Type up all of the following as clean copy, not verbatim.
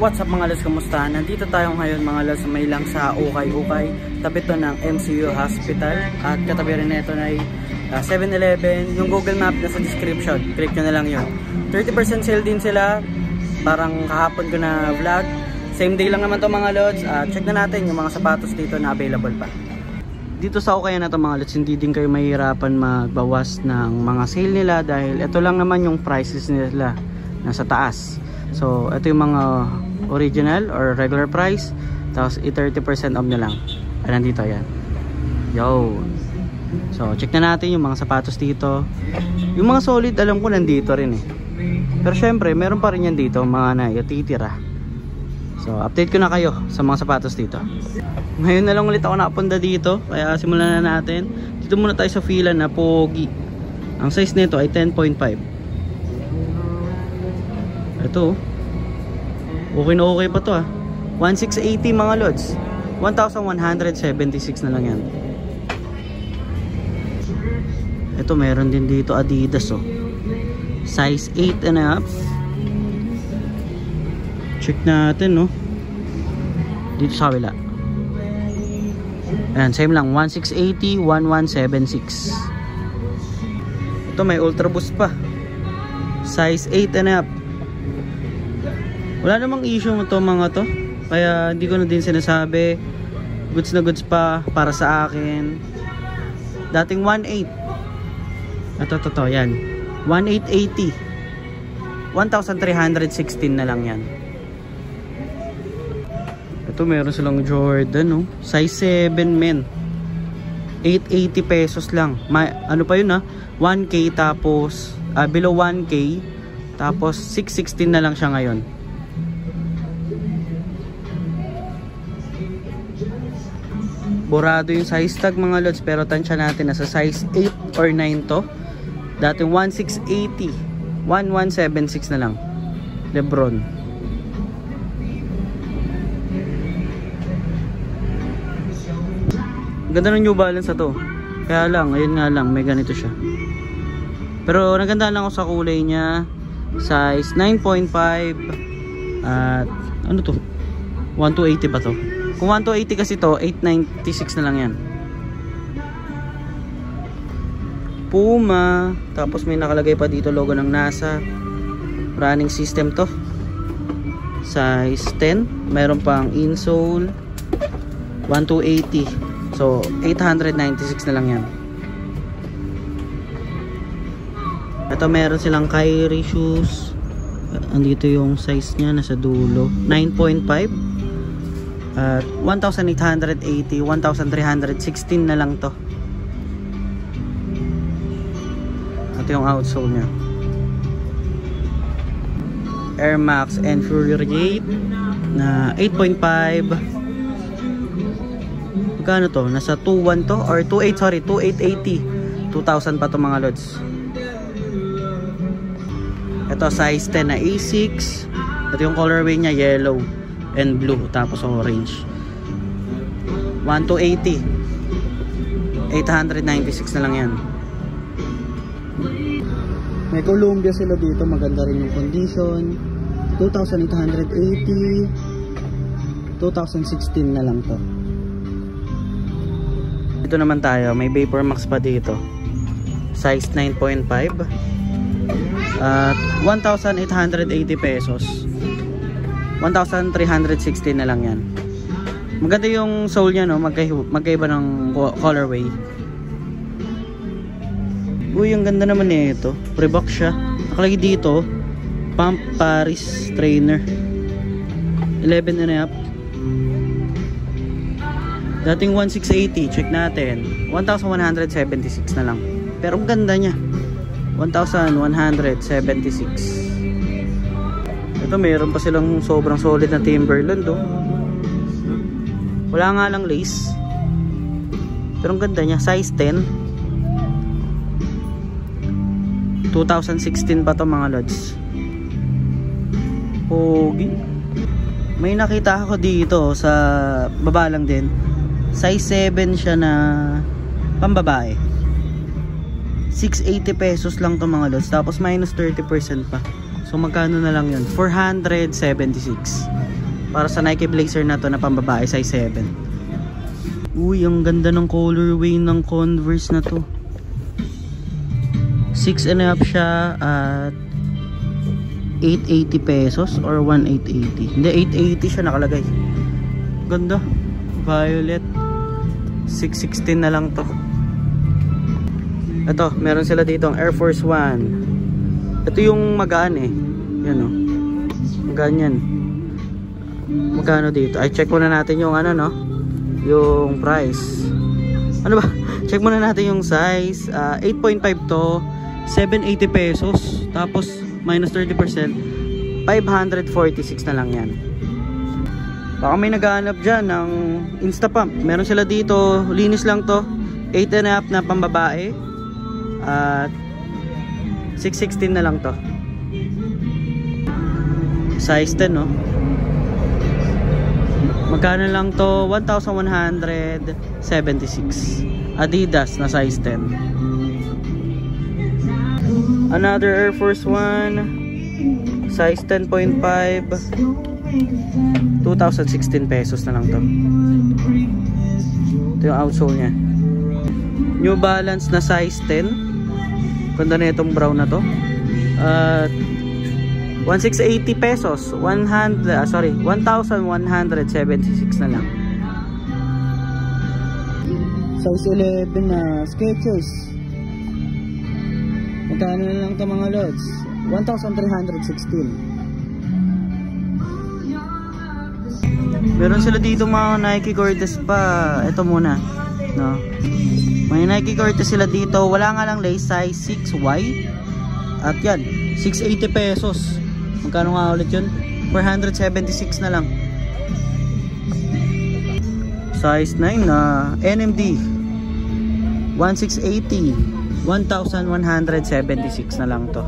What's up mga lods, kamusta? Nandito tayo ngayon mga lods, may lang sa Ukay-Ukay, tabi to ng MCU Hospital, at katabi rin nito ay 7-Eleven. Yung Google Map na sa description, click nyo na lang yun. 30% sale din sila, parang kahapon ko na vlog. Same day lang naman to mga lods. Check na natin yung mga sapatos dito na available pa. Dito sa Ukay na to mga lods, hindi din kayo mahihirapan magbawas ng mga sale nila dahil ito lang naman yung prices nila nasa taas. So ito yung mga original or regular price, tapos 30% off na lang. Ayan, dito yan. Yo. So check na natin yung mga sapatos dito. Yung mga solid alam ko nandito rin eh. Pero syempre meron pa rin yan dito mga natitira. So update ko na kayo sa mga sapatos dito. Ngayon na lang ulit ako nakapunta dito, kaya simulan na natin. Dito muna tayo sa fila na pogi. Ang size nito ay 10.5. Ito okay na okay pa to 1680 mga lods. 1176 na lang yan. Ito meron din dito Adidas size 8 and a half. Check natin dito sa kabila. Ayan, same lang 1680, 1176. Ito may Ultra Boost pa, size 8 and a half. Wala namang issue to mga to, kaya hindi ko na din sinasabi. Goods na goods pa para sa akin. Dating 1.8. Ito yan 1880. 1316 na lang yan. Ito meron silang Jordan size 7 men, 880 pesos lang. Ano pa yun 1k, tapos below 1k, tapos 616 na lang siya ngayon. Borado yung size tag mga lods, pero tansya natin nasa size 8 or 9 to. Dating 1680, 1176 na lang. Lebron. Ganda ng New Balance to. Kaya lang, ayun nga lang, may ganito siya. Pero naganda lang ako sa kulay niya. Size 9.5. At ano to? 1280 ba to? Kung 1280 kasi to, 896 na lang yan. Puma. Tapos may nakalagay pa dito logo ng NASA. Running system to. Size 10. Meron pang insole. 1280. So 896 na lang yan. Ito meron silang Kyrie shoes. Andito yung size nya, nasa dulo. 9.5. At 1880, 1316 na lang to. Ito yung outsole nya. Air Max Infuriate na 8.5. Magkano to? Nasa 2.1 to? Or 2.8, sorry, 2.880. 2,000 pa to mga lods. Ito size 10 na A6. Ito yung colorway nya, yellow and blue, tapos orange. 1280, 896 na lang yan. May Columbia sila dito, maganda rin yung condition. 2,880, 2016 na lang to. Dito naman tayo, may Vapor Max pa dito, size 9.5 at 1,880 pesos. 1,316 na lang yan. Maganda yung sole nya magkaiba ng colorway. Uy, ang ganda naman ito. Reebok siya. Nakalagay dito Pump Paris Trainer 11 and a half. Dating 1680. Check natin, 1,176 na lang. Pero ang ganda nya, 1,176. Ito meron pa silang sobrang solid na Timberland wala nga lang lace, pero ang ganda nya, size 10. 2016 pa to mga lods. Pogi. May nakita ako dito sa baba lang din, size 7 siya na pambabae. 680 pesos lang to mga lods, tapos minus 30% pa. So magkano na lang yun? 476 para sa Nike Blazer na to na pambabae, size 7. Uy, ang ganda ng colorway ng Converse na to. 6.5 siya at 880 pesos or 1,880. Hindi, 880 siya nakalagay. Ganda. Violet. 616 na lang to. Ito, meron sila dito ang Air Force 1. Ito yung magaan eh. Yan o. Magaan yan. Magkano dito? Ay, check muna natin yung ano, no? Yung price. Ano ba? Check muna natin yung size. 8.5 to. 780 pesos. Tapos, minus 30%. 546 na lang yan. Baka may naghahanap dyan ng Instapump. Meron sila dito. Linis lang to. 8.5 na pambabae. At 616 na lang to. Size 10, no? Magkano lang to? 1,176. Adidas na size 10. Another Air Force 1 size 10.5, 2,016 pesos na lang to. Ito yung outsole nya. New Balance na size 10. Ganda na itong brown na to. 1,680 pesos. 1,176 na lang. Size 11 na Skechers. Magkano na lang ito mga lods? 1,316. Meron sila dito mga Nike Cortez pa. Ito muna, no? May Nike Cortez sila dito. Wala nga lang lace, size 6Y. At yan, 680 pesos. Magkano nga ulit yun? 476 na lang. Size 9 na NMD 1680, 1,176 na lang to.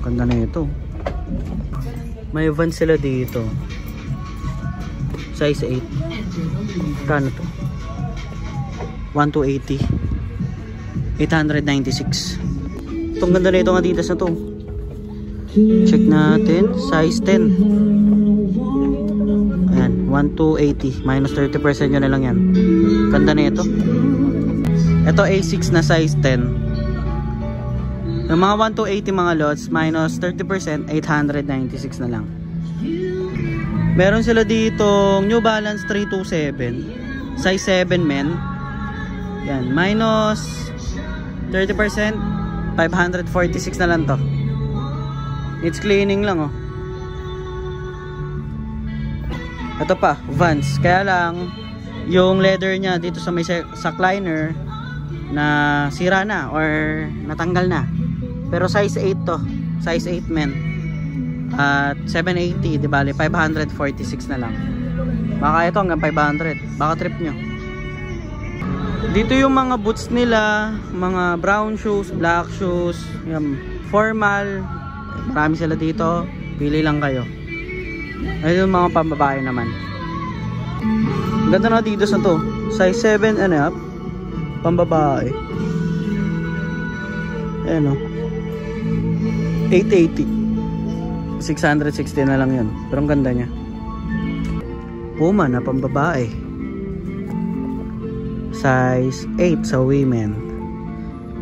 Ganda na ito. May Vans sila dito. Size 8. Kano to? 1,280, 896. Itong ganda na itong Adidas na to. Check natin. Size 10. Ayan, 1,280. Minus 30% yun na lang yan. Ganda na ito. Ito A6 na size 10. Yung mga 1,280 mga lots, minus 30%, 896 na lang. Meron sila dito New Balance 327. Size 7 men. Yan, minus 30%, 546 na lang to. It's cleaning lang, oh. Ito pa, Vans. Kaya lang yung leather niya dito sa may sack liner na sira na or natanggal na. Pero size 8 to. Size 8 men. At 780, di bali 546 na lang. Baka ito hanggang 500. Baka trip nyo. Dito yung mga boots nila, mga brown shoes, black shoes, yung formal. Marami sila dito. Pili lang kayo. Ayun yung mga pambabae naman. Ganda na Adidas na to. Size 7 and up. Pambabae. Ayan o. 880. 660 na lang yun. Pero ang ganda niya. Puma na pambabae. Size 8 sa women.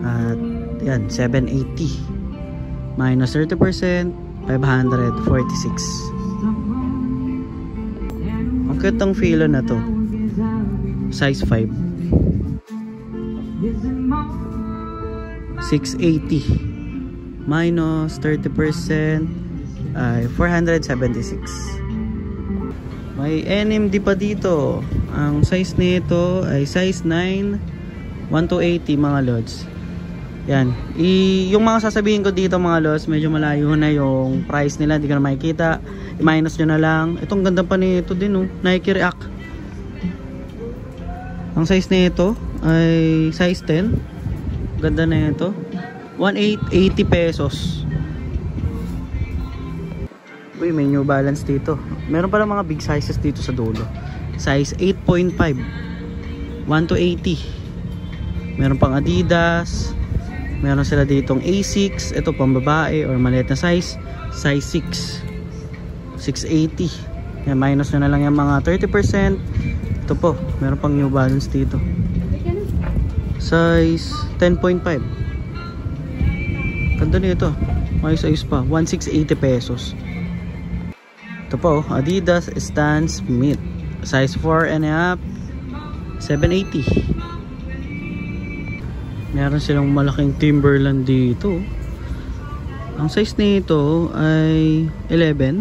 At yan, 780. Minus 30%, 546. Ang cute ang filo na to. Size 5. 680. Minus 30%, ay 476. May NMD pa dito. Ang size nito ay size 9, 1,280 mga lods. Yan. Yung mga sasabihin ko dito mga lods, medyo malayo na yung price nila, hindi ko na makikita. I-minus nyo na lang. Itong ganda pa nito din, oh. Nike React. Ang size nito ay size 10. Ganda na ito. 1,880 pesos. Uy, may New Balance dito. Meron pala mga big sizes dito sa dulo. Size 8.5, 1,280. Meron pang Adidas. Meron sila ditong A6, ito pambabae or maliit na size 6, 680. Yan, minus nyo na lang yung mga 30%. Ito po, meron pang New Balance dito. Size 10.5. Ganda nito. Ayos pa, 1,680 pesos. Ito po, Adidas Stan Smith. Size 4 and a half, 780. Meron silang malaking Timberland dito. Ang size nito ay 11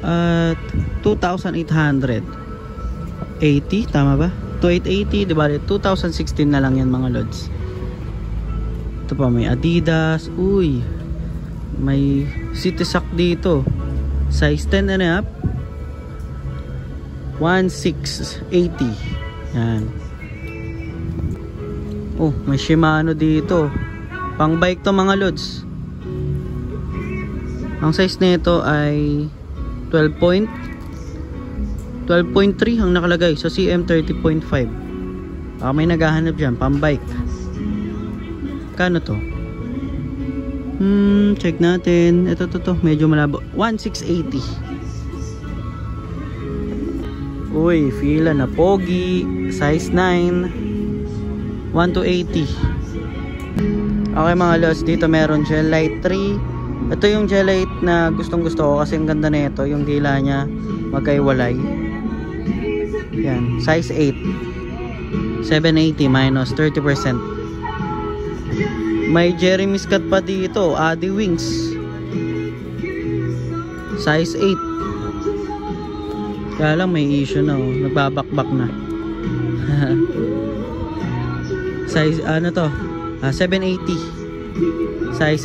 at 2,880. Tama ba? 2,880, diba? 2016 na lang yan mga lods. Ito pa, may Adidas. Uy, may City Sock dito. Size 10 and a half, 1,680. Yan. Oh, may Shimano dito. Pang bike to mga lods. Ang size nito ay 12.3 ang nakalagay sa CM 30.5. Baka may naghahanap dyan, pang bike. Kano to? Check natin. Ito to, medyo malabo. 1,680. Uy, fila na pogi. Size 9. 1,280. Okay mga lods, dito meron Gel Light 3. Ito yung Gel Light na gustong gusto ko kasi ang ganda na ito, yung dila niya magkaiwalay. Yan, size 8, 780 minus 30%. May Jeremy Scott pa dito, Adi Wings, size 8. Kaya lang may issue na, nagbabakbak na. Size, ano to? 780. Size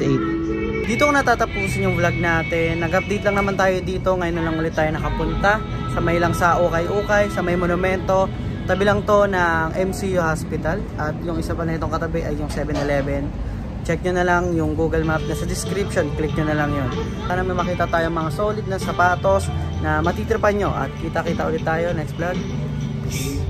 8. Dito ko natatapusin yung vlog natin. Nag-update lang naman tayo dito. Ngayon na lang ulit tayo nakapunta. Sa may lang sa Ukay-Ukay, sa may monumento. Tabi lang to ng MCU Hospital. At yung isa pa na itong katabi ay yung 7-Eleven. Check nyo na lang yung Google Map na sa description. Click nyo na lang yun. Sana may makita tayo mga solid na sapatos na matitripan nyo. At kita-kita ulit tayo next vlog. Peace.